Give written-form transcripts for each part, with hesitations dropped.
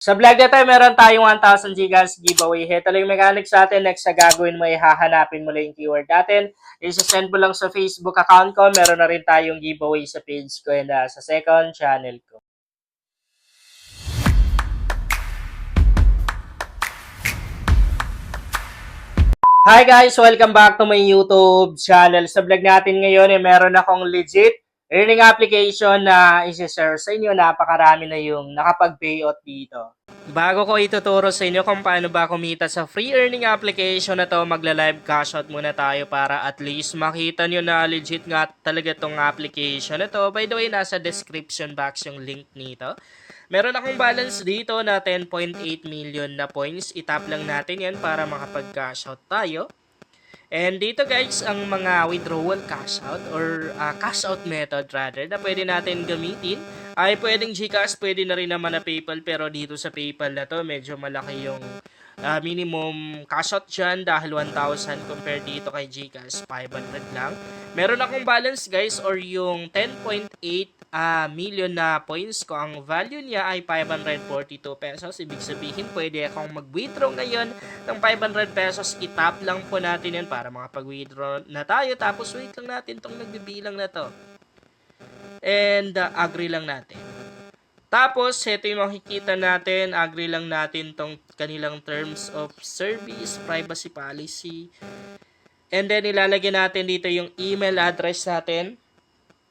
Sa vlog na tayo, meron tayong 1,000 gigas giveaway. Ito lang yung mechanics natin. Next na gagawin mo, hahanapin mo lang yung keyword natin. Isa-send mo lang sa Facebook account ko. Meron na rin tayong giveaway sa page ko and sa second channel ko. Hi guys! Welcome back to my YouTube channel. Sa vlog natin ngayon, meron akong legit earning application na isi-share sa inyo. Napakarami na yung nakapag-payout dito. Bago ko ituturo sa inyo kung paano ba kumita sa free earning application na to, magla-live cash out muna tayo para at least makita nyo na legit nga talaga tong application na to. By the way, nasa description box yung link nito. Meron akong balance dito na 10.8 million na points. Itap lang natin yan para makapag-cash out tayo. And dito guys, ang mga withdrawal cash out or cash out method rather na pwede natin gamitin ay pwedeng GCash, pwede na rin naman na PayPal, pero dito sa PayPal na to medyo malaki yung minimum cash out dyan dahil 1,000 compared dito kay GCash 500 lang. Meron akong balance guys or yung 10.8 million na points ko. Ang value niya ay 542 pesos. Ibig sabihin pwede akong mag-withdraw ngayon ng 500 pesos. Itap lang po natin yan para makapag-withdraw na tayo. Tapos wait lang natin tong nagbibilang na to. And agree lang natin. Tapos, ito yung makikita natin, agree lang natin tong kanilang terms of service, privacy policy. And then, ilalagay natin dito yung email address natin.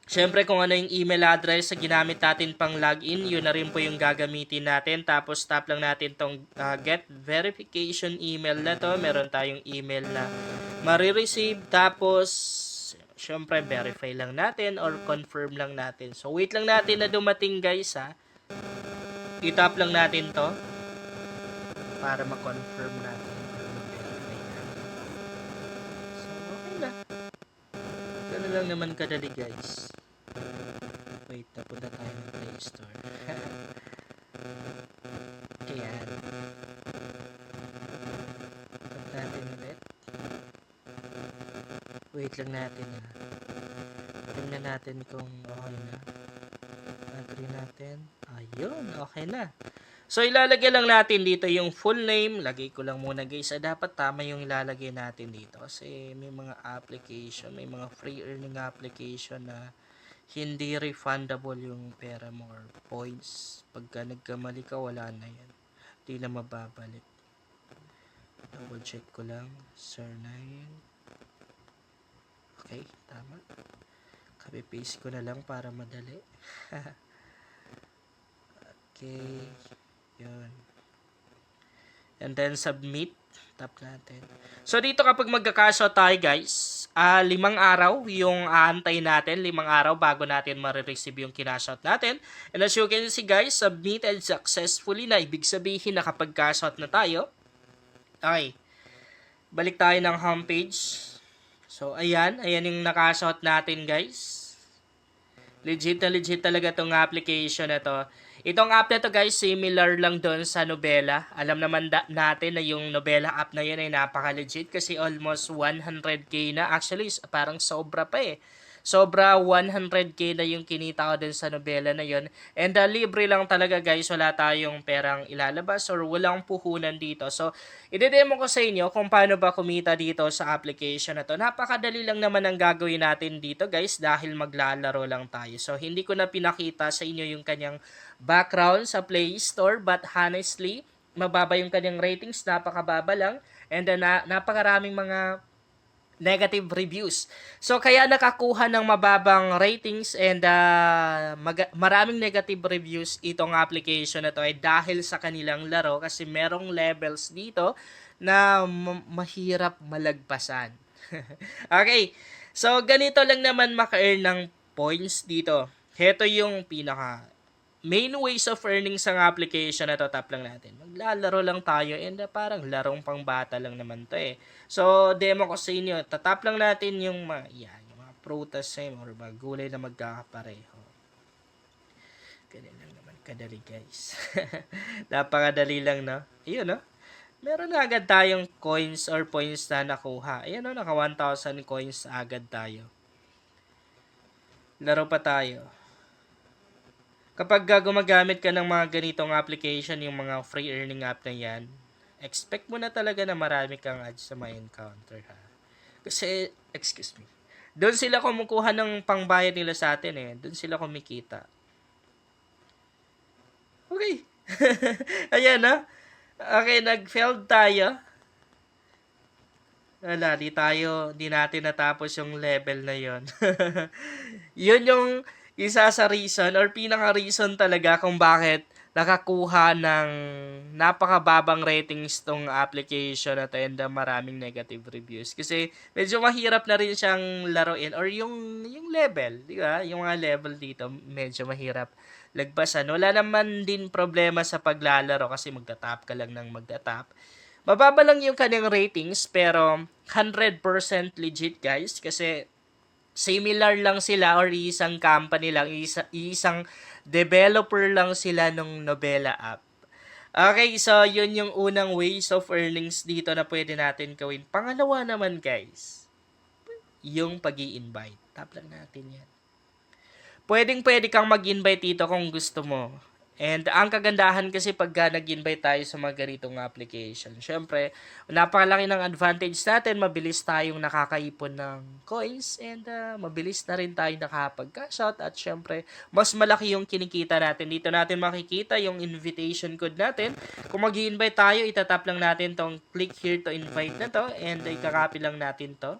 Siyempre, kung ano yung email address sa ginamit natin pang login, yun na rin po yung gagamitin natin. Tapos, tap lang natin tong get verification email na to. Meron tayong email na marireceive. Tapos, siyempre, verify lang natin or confirm lang natin. So, wait lang natin na dumating guys ha. I-tap lang natin to para ma-confirm natin. So, okay na. Ganun lang naman kadali guys. Wait, tapunta tayo ng Play Store. Ayan. Tap natin ulit. Wait lang natin ha. Tingnan natin kung okay na. Agree natin. Ayun, okay na. So, ilalagay lang natin dito yung full name. Lagay ko lang muna guys. Dapat tama yung ilalagay natin dito. Kasi may mga application, may mga free earning application na hindi refundable yung pera mo or points. Pagka nagkamali ka, wala na yan. Hindi na mababalik. Double check ko lang. Surname. Okay, tama. Copy-paste ko na lang para madali. Okay. Yun. And then submit. Tap natin. So dito kapag magka-cash out tayo guys, 5 araw yung aantay natin. 5 araw bago natin ma-receive yung kinash out natin. And as you can see guys, submitted successfully na. Ibig sabihin nakapag-cash out na tayo. Okay. Balik tayo ng homepage. So ayan. Ayan yung na-cash out natin guys. Legit na legit talaga tong application na to. Itong app na to guys, similar lang doon sa Nobela. Alam naman natin na yung Nobela app na yun ay napaka-legit kasi almost 100k na. Actually, parang sobra pa eh. Sobra 100k na yung kinita ko din sa Nobela na yun. And libre lang talaga guys, wala tayong perang ilalabas or walang puhunan dito. So, i-demo ko sa inyo kung paano ba kumita dito sa application na to. Napakadali lang naman ang gagawin natin dito guys dahil maglalaro lang tayo. So, hindi ko na pinakita sa inyo yung kanyang background sa Play Store but honestly, mababa yung kanyang ratings, napakababa lang. And napakaraming mga negative reviews. So, kaya nakakuha ng mababang ratings and maraming negative reviews itong application na to ay dahil sa kanilang laro kasi merong levels dito na mahirap malagpasan. Okay. So, ganito lang naman maka-earn ng points dito. Heto yung pinaka main ways of earning sa application na to. Tap lang natin. Maglalaro lang tayo and parang larong pang bata lang naman to eh. So, demo ko sa inyo. Tatap lang natin yung yung mga prutas or mga gulay na magkakapareho. Ganun lang naman kadali guys. Napakadali lang no. Ayun no. Meron na agad tayong coins or points na nakuha. Ayan no, naka 1,000 coins agad tayo. Laro pa tayo. kapag gumagamit ka ng mga ganitong application, yung mga free earning app na yan, expect mo na talaga na marami kang ads sa ma-encounter ha. Kasi, excuse me, doon sila kumukuha ng pangbayad nila sa atin eh. Doon sila kumikita. Okay. Ayan na. Okay, nag-failed tayo. Wala, di natin natapos yung level na yon. Yun yung isa sa reason or pinaka-reason talaga kung bakit nakakuha ng napakababang ratings tong application na to and maraming negative reviews. Kasi medyo mahirap na rin siyang laruin or yung level, di ba? Yung mga level dito medyo mahirap lagpasan. Wala naman din problema sa paglalaro kasi magtatap ka lang ng magtatap. Mababa lang yung kanyang ratings pero 100% legit guys kasi similar lang sila or isang company lang, isang developer lang sila nung Novella app. Okay, so yun yung unang ways of earnings dito na pwede natin gawin. Pangalawa naman guys, yung pag-i-invite. Tap lang natin yan. Pwedeng-pwede kang mag-invite dito kung gusto mo. And ang kagandahan kasi pagka nag-invite tayo sa mga ganitong application, syempre, napakalaki ng advantage natin, mabilis tayong nakakaipon ng coins and mabilis na rin tayo nakapag-cash out at syempre, mas malaki yung kinikita natin. Dito natin makikita yung invitation code natin. Kung mag-invite tayo, itatap lang natin tong click here to invite na to and ikakopy lang natin to.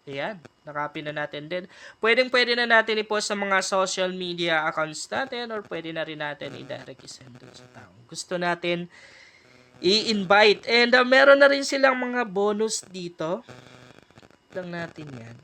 Ayan, nakopy na natin din. Pwede na natin i-post sa mga social media accounts natin or pwede na rin natin i-direct isend doon sa tao. Gusto natin i-invite. And meron na rin silang mga bonus dito. Lang natin yan.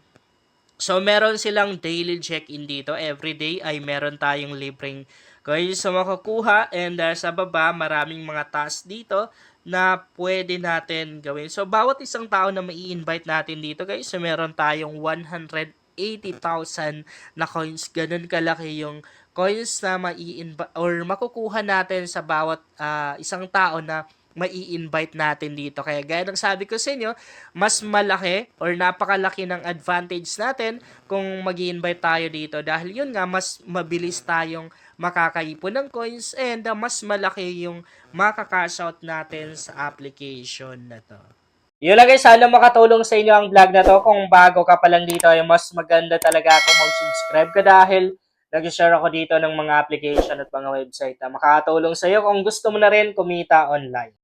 So, meron silang daily check-in dito. Every day ay meron tayong libreng coins na makukuha. And sa baba, maraming mga tasks dito na pwede natin gawin. So, bawat isang tao na mai-invite natin dito, guys, so meron tayong 180,000 na coins. Ganun kalaki yung coins na mai-invite or makukuha natin sa bawat isang tao na mai-invite natin dito. Kaya gaya ng sabi ko sa inyo, mas malaki or napakalaki ng advantage natin kung mag-invite tayo dito dahil yun nga, mas mabilis tayong makakaipon ng coins and mas malaki yung makaka-cash out natin sa application na to. Yun lang guys, sana makatulong sa inyo ang vlog na to. Kung bago ka pa lang dito, ay mas maganda talaga kung mag-subscribe ka dahil nag-share ako dito ng mga application at mga website na makakatulong sa iyo kung gusto mo na rin kumita online.